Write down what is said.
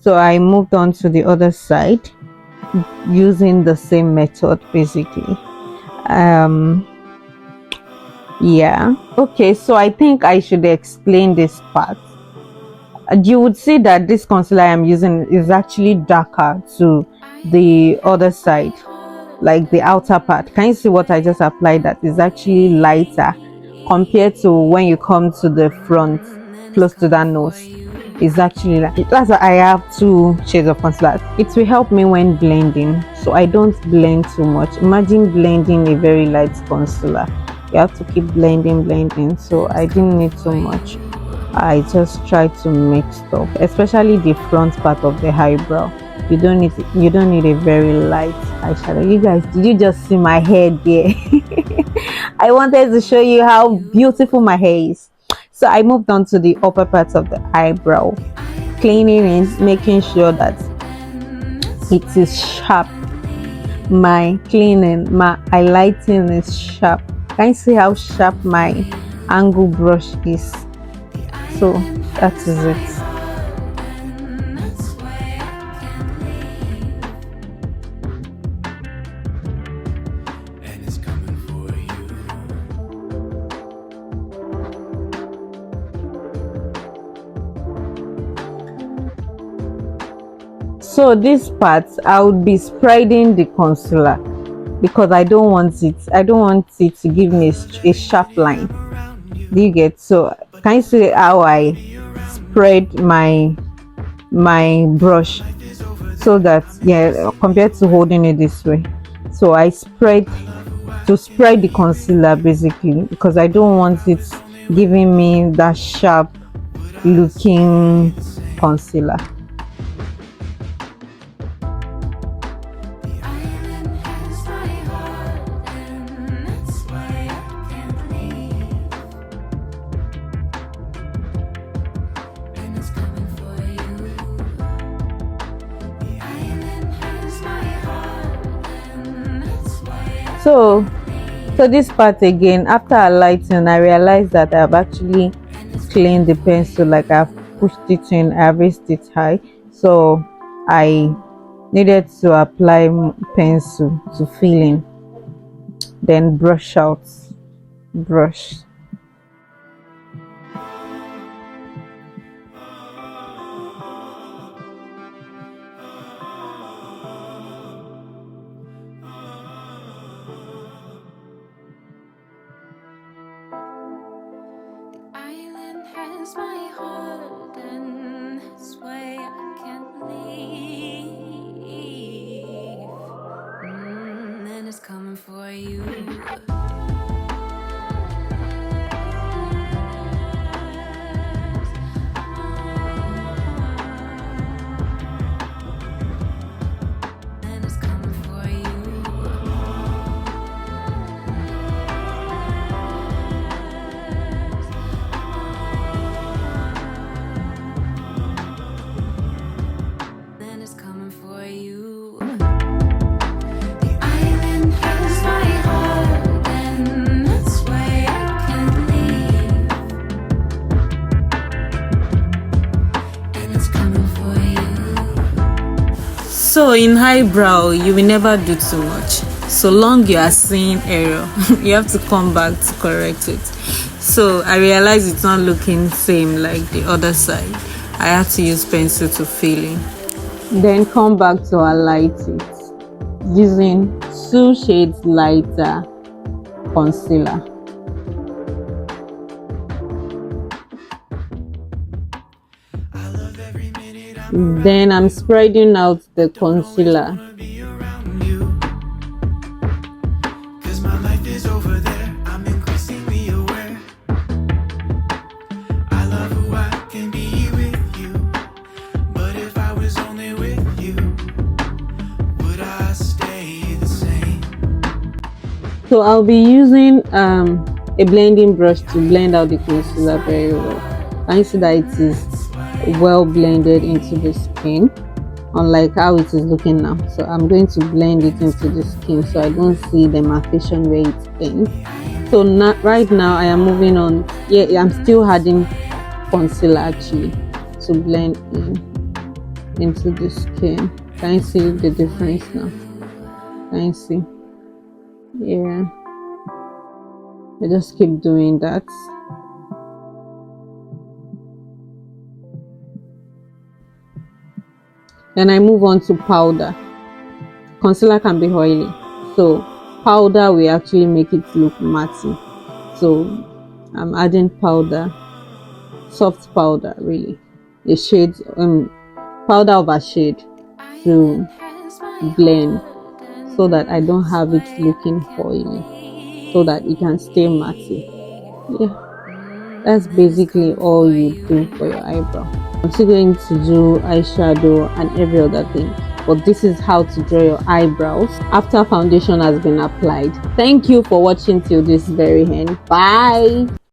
So I moved on to the other side using the same method basically. um yeah, okay, so I think I should explain this part. You would see that this concealer I'm using is actually darker to the other side, like the outer part. Can you see what I just applied? That is actually lighter compared to when you come to the front, close to that nose. It's actually like that's why I have two shades of concealer. It will help me when blending, so I don't blend too much. Imagine blending a very light concealer, you have to keep blending, so I didn't need too much. I just try to mix up, especially the front part of the eyebrow. You don't need a very light eyeshadow. You guys, did you just see my hair there? I wanted to show you how beautiful my hair is. So I moved on to the upper parts of the eyebrow, cleaning it, making sure that it is sharp. My cleaning, my highlighting is sharp. Can you see how sharp my angle brush is? So that is it. So this part I would be spreading the concealer because I don't want it to give me a sharp line. Do you get? So can you see how I spread my brush, so that, yeah, compared to holding it this way, so I spread the concealer basically, because I don't want it giving me that sharp looking concealer. So this part again, after highlighting, I realized that I've actually cleaned the pencil, like I've pushed it in, I've raised it high, so I needed to apply pencil to fill in, then brush out. My heart, and that's why I can't leave. And it's coming for you. So in eyebrow, you will never do too much. So long you are seeing error, you have to come back to correct it. So I realized it's not looking same like the other side. I have to use pencil to fill in. Then come back to highlight it using 2 shades lighter concealer. Then I'm spreading out the concealer. So I'll be using a blending brush to blend out the concealer very well. Can you see that it is well blended into the skin, unlike how it is looking now? So I'm going to blend it into the skin so I don't see the markation where it ends. So right now I am moving on. Yeah, I'm still adding concealer actually to blend in. into the skin. Can you see the difference now? Can you see? Yeah, I just keep doing that. Then I move on to powder. Concealer can be oily, so powder will actually make it look matte. So I'm adding powder, soft powder, really, a shade, powder of a shade to blend, so that I don't have it looking oily, so that it can stay matte. Yeah, that's basically all you do for your eyebrow. I'm still going to do eyeshadow and every other thing, but this is how to draw your eyebrows after foundation has been applied. Thank you for watching till this very end. Bye.